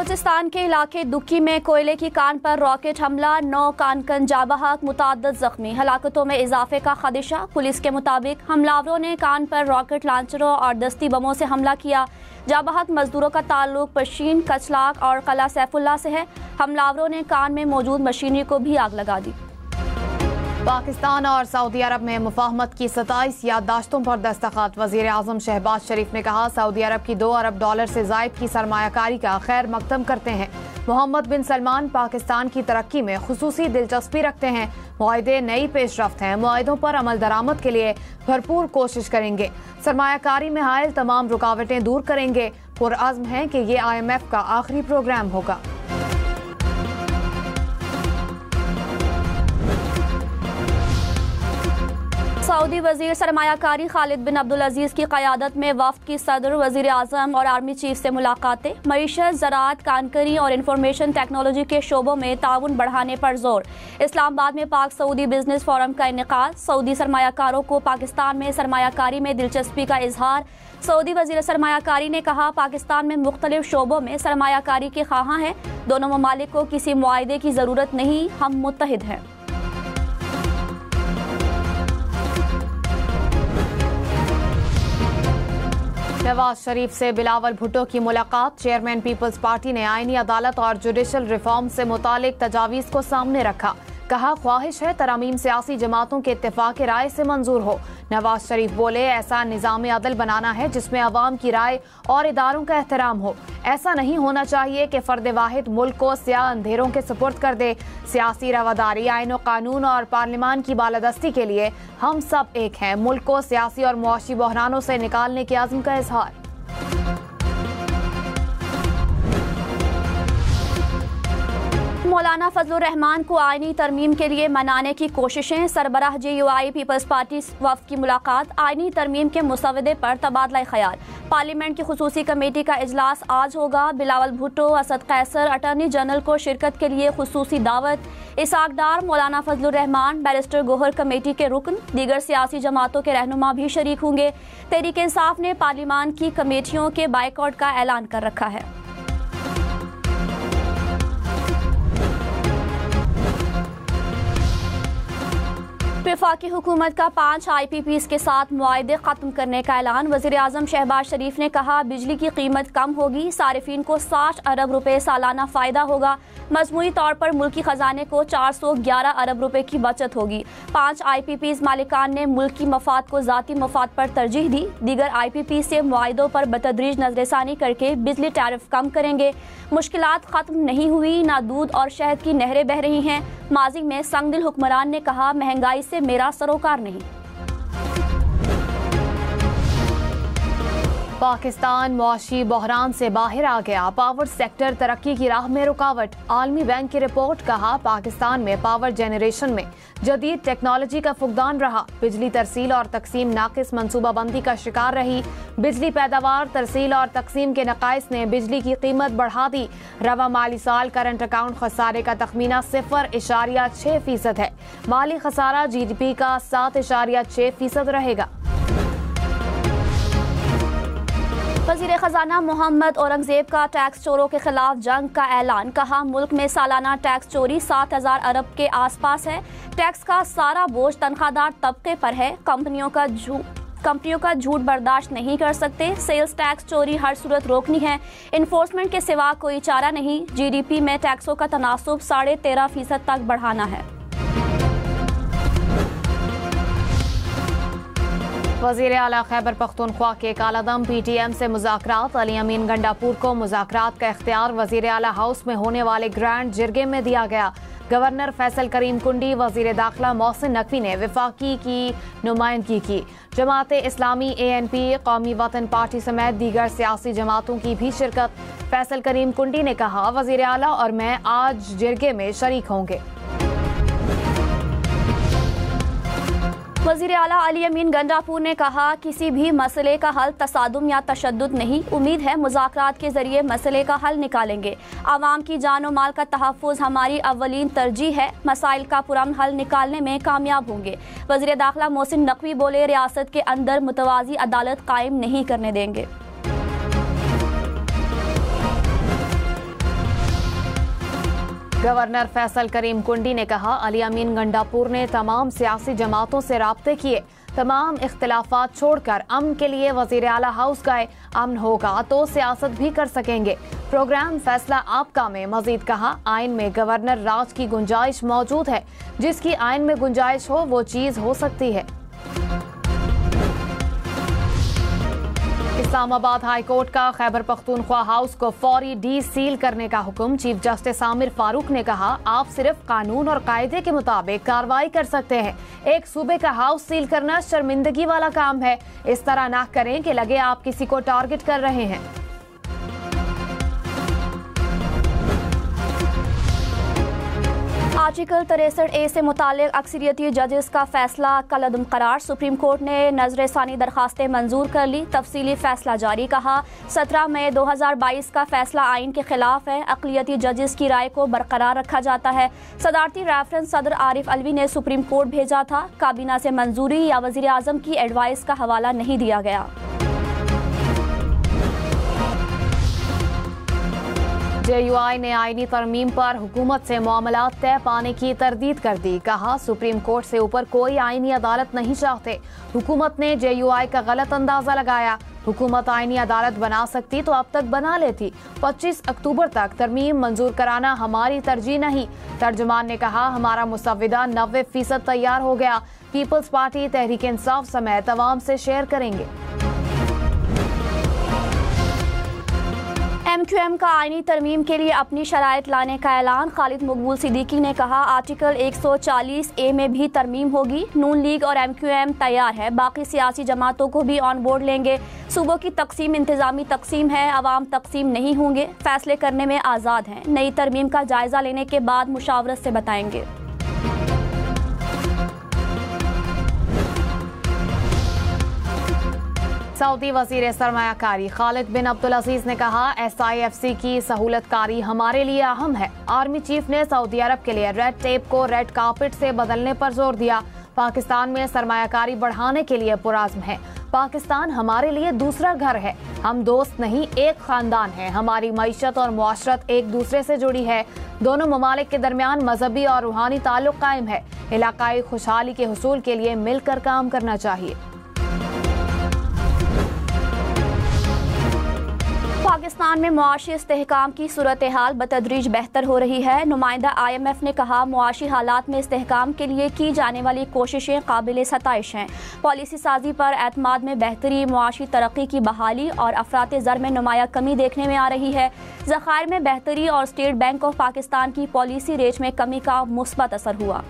बलोचिस्तान के इलाके दुक्की में कोयले की कान पर रॉकेट हमला, 9 कानकन जाबहक, मुताद्दद जख्मी, हलाकतों में इजाफे का खदशा। पुलिस के मुताबिक हमलावरों ने कान पर रॉकेट लॉन्चरों और दस्ती बमों से हमला किया। जाबहक मजदूरों का ताल्लुक पशीन, कचलाक और कला सैफुल्ला से है। हमलावरों ने कान में मौजूद मशीनरी को भी आग लगा दी। पाकिस्तान और सऊदी अरब में मुफाहमत की 27 याददाश्तों पर दस्तखत। वजीर आजम शहबाज शरीफ ने कहा, सऊदी अरब की $2 अरब से जायद की सरमायाकारी का खैर मकदम करते हैं। मोहम्मद बिन सलमान पाकिस्तान की तरक्की में खुसूसी दिलचस्पी रखते हैं। मुआहदे नई पेशरफ्त हैं। मुआहदों पर अमल दरामद के लिए भरपूर कोशिश करेंगे। सरमायाकारी में हायल तमाम रुकावटें दूर करेंगे। पुरअज़्म हैं कि ये IMF का आखिरी प्रोग्राम होगा। सऊदी वजीर सरमायाकारी खालिद बिन अब्दुल अजीज की क़यादत में वफ्द की सदर, वजीर आजम और आर्मी चीफ से मुलाकातें। मईशत, ज़राअत, कानकरी और इंफॉर्मेशन टेक्नोलॉजी के शोबों में ताउन बढ़ाने पर जोर। इस्लामाबाद में पाक सऊदी बिजनेस फोरम का इनेकाद। सऊदी सरमायाकारों को पाकिस्तान में सरमायाकारी में दिलचस्पी का इजहार। सऊदी वजीर सरमायाकारी ने कहा, पाकिस्तान में मुख्तलिफ शोबों में सरमायाकारी के ख्वाहां हैं। दोनों ममालिक को किसी मुआहदे की ज़रूरत नहीं, हम मुत्तहिद हैं। नवाज शरीफ से बिलावल भुट्टो की मुलाकात। चेयरमैन पीपल्स पार्टी ने आईनी अदालत और जुडिशल रिफॉर्म से मुतालिक तजावीज़ को सामने रखा। कहा, ख्वाहिश है तरमीम सियासी जमातों के इत्तेफाक राय से मंजूर हो। नवाज शरीफ बोले, ऐसा निज़ाम अदल बनाना है जिसमें अवाम की राय और इदारों का एहतराम हो। ऐसा नहीं होना चाहिए कि फर्द वाहिद मुल्क को स्याह अंधेरों के सुपुर्द कर दे। सियासी रवादारी, आईन व कानून और पार्लिमान की बालादस्ती के लिए हम सब एक हैं। मुल्क को सियासी और मुआशी बहरानों से निकालने के अज़्म का इजहार। मौलाना फजलुर रहमान को आईनी तरमीम के लिए मनाने की कोशिशें। सरबराह JUI पीपल्स पार्टी वफ्द की मुलाकात। आईनी तरमीम के मुसवदे पर तबादला ख्याल। पार्लियामेंट की खुसूसी कमेटी का इजलास आज होगा। बिलावल भुट्टो, असद कैसर, अटॉर्नी जनरल को शिरकत के लिए खुसूसी दावत। इसाक डार, मौलाना फजलुर रहमान, बैरिस्टर गोहर कमेटी के रुकन, दीगर सियासी जमातों के रहनुमा भी शरीक होंगे। तहरीक इंसाफ ने पार्लियामान की कमेटियों के बाइकआउट का ऐलान कर रखा है। वफाकी हुकूमत का 5 IPPs के साथ मुआहदे खत्म करने का ऐलान। वज़ीर आज़म शहबाज शरीफ ने कहा, बिजली की कीमत कम होगी, सारिफीन को 60 अरब रुपए सालाना फ़ायदा होगा। मजमूई तौर पर मुल्की खजाने को 411 अरब रुपए की बचत होगी। 5 IPPs मालिकान ने मुल्क की मफाद को ज़ाती मफाद पर तरजीह दी। दीगर IPP से मुआहदों पर बतदरीज नजरसानी करके बिजली टैरिफ कम करेंगे। मुश्किलात खत्म नहीं हुई, ना दूध और शहद की नहरें बह रही हैं। माजी में संगदिल हुक्मरान ने कहा, महंगाई से मेरा सरोकार नहीं। पाकिस्तान मुआशी बहरान से बाहर आ गया। पावर सेक्टर तरक्की की राह में रुकावट। आलमी बैंक की रिपोर्ट। कहा, पाकिस्तान में पावर जनरेशन में जदीद टेक्नोलॉजी का फुकदान रहा। बिजली तरसील और तकसीम नाकिस मनसूबाबंदी का शिकार रही। बिजली पैदावार, तरसील और तकसीम के नकाइस ने बिजली की कीमत बढ़ा दी। रवा माली साल करंट अकाउंट खसारे का तखमीना 0.6% है। माली खसारा GDP का 7.6% रहेगा। वज़ीर खजाना मोहम्मद औरंगजेब का टैक्स चोरों के खिलाफ जंग का ऐलान। कहा, मुल्क में सालाना टैक्स चोरी 7000 अरब के आसपास है। टैक्स का सारा बोझ तनख्वाहदार तबके पर है। कंपनियों का झूठ बर्दाश्त नहीं कर सकते। सेल्स टैक्स चोरी हर सूरत रोकनी है। इन्फोर्समेंट के सिवा कोई चारा नहीं। GDP में टैक्सों का तनासुब 13.5% तक बढ़ाना है। वज़ीर आला खैबर पख्तूनख्वा के कालादम PTM से मुज़ाकरात। अली अमीन गंडापुर को मुज़ाकरात का इख्तियार वज़ीर आला हाउस में होने वाले ग्रैंड जिरगे में दिया गया। गवर्नर फैसल करीम कुंडी, वज़ीर दाखिला मोहसिन नकवी ने वफाकी की नुमाइंदगी की। जमात इस्लामी, ANP, कौमी वतन पार्टी समेत दीगर सियासी जमातों की भी शिरकत। फैसल करीम कुंडी ने कहा, वज़ीर आला और मैं आज जिरगे में शरीक होंगे। वज़ीर आला अली अमीन गंडापुर ने कहा, किसी भी मसले का हल तसादुम या तशद्दुद नहीं। उम्मीद है मुज़ाकरात के जरिए मसले का हल निकालेंगे। आवाम की जान और माल का तहफ़्फ़ुज़ हमारी अव्वलीन तरजीह है। मसाइल का पुरअमन हल निकालने में कामयाब होंगे। वज़ीर दाखिला मोहसिन नकवी बोले, रियासत के अंदर मुतवाज़ी अदालत कायम नहीं करने देंगे। गवर्नर फैसल करीम कुंडी ने कहा, अली अमीन गंडापुर ने तमाम सियासी जमातों से राब्ते किए, तमाम इख्तिलाफात छोड़कर अमन के लिए वजीर आला हाउस गए। अमन होगा तो सियासत भी कर सकेंगे। प्रोग्राम फैसला आपका में मजीद कहा, आइन में गवर्नर राज की गुंजाइश मौजूद है, जिसकी आइन में गुंजाइश हो वो चीज हो सकती है। इस्लामाबाद हाई कोर्ट का खैबर पख्तूनख्वा हाउस को फौरी डी सील करने का हुक्म। चीफ जस्टिस आमिर फारूक ने कहा, आप सिर्फ कानून और कायदे के मुताबिक कार्रवाई कर सकते हैं। एक सूबे का हाउस सील करना शर्मिंदगी वाला काम है। इस तरह ना करें कि लगे आप किसी को टारगेट कर रहे हैं। आर्टिकल 63A से मुतालिक अक्सरियती जजेस का फैसला कलअदम करार। सुप्रीम कोर्ट ने नजरसानी दरखास्तें मंजूर कर ली, तफसीली फैसला जारी। कहा, 17 मई 2022 का फैसला आइन के खिलाफ है। अक़लियती जजेस की राय को बरकरार रखा जाता है। सदारती रेफरेंस सदर आरिफ अलवी ने सुप्रीम कोर्ट भेजा था। काबीना से मंजूरी या वज़ीर आज़म की एडवाइस का हवाला नहीं दिया गया। JUI ने आईनी तरमीम पर हुकूमत से मामलात तय पाने की तरदीद कर दी। कहा, सुप्रीम कोर्ट से ऊपर कोई आईनी अदालत नहीं चाहते। हुकूमत ने JUI का गलत अंदाजा लगाया। हुकूमत आईनी अदालत बना सकती तो अब तक बना लेती। 25 अक्टूबर तक तरमीम मंजूर कराना हमारी तरजीह नहीं। तर्जुमान ने कहा, हमारा मुसव्विदा 90% तैयार हो गया। पीपल्स पार्टी, तहरीक इंसाफ समेत अवाम से शेयर करेंगे। MQM का आईनी तरमीम के लिए अपनी शराइत लाने का ऐलान। खालिद मकबूल सिद्दीकी ने कहा, आर्टिकल 140A में भी तरमीम होगी। नून लीग और MQM तैयार है, बाकी सियासी जमातों को भी ऑन बोर्ड लेंगे। सूबों की तकसीम इंतजामी तकसीम है, अवाम तकसीम नहीं होंगे, फैसले करने में आज़ाद हैं। नई तरमीम का जायजा लेने के बाद मुशावरत से बताएंगे। सऊदी वजीर सरमायाकारी खालिद बिन अब्दुल अजीज ने कहा, SIFC की सहूलतकारी हमारे लिए अहम है। आर्मी चीफ ने सऊदी अरब के लिए रेड टेप को रेड कार्पेट से बदलने पर जोर दिया। पाकिस्तान में सरमायाकारी बढ़ाने के लिए पुराज़्म है। पाकिस्तान हमारे लिए दूसरा घर है। हम दोस्त नहीं, एक खानदान है। हमारी मईशत और मुआशरत एक दूसरे से जुड़ी है। दोनों ममालिक के दरमियान मजहबी और रूहानी ताल्लुक कायम है। इलाकाई खुशहाली के हुसूल के लिए मिलकर काम करना चाहिए। पाकिस्तान में मुआशी इस्तेहकाम की सूरत हाल बतदरीज बेहतर हो रही है। नुमाइंदा IMF ने कहा, मुआशी हालात में इस्तेहकाम के लिए की जाने वाली कोशिशें काबिल सताइश हैं। पॉलिसी साजी पर एतमाद में बेहतरी, मुआशी तरक्की की बहाली और अफरात ज़र में नुमाया कमी देखने में आ रही है। ज़खायर में बेहतरी और स्टेट बैंक ऑफ पाकिस्तान की पॉलिसी रेट में कमी का मुस्बत असर हुआ।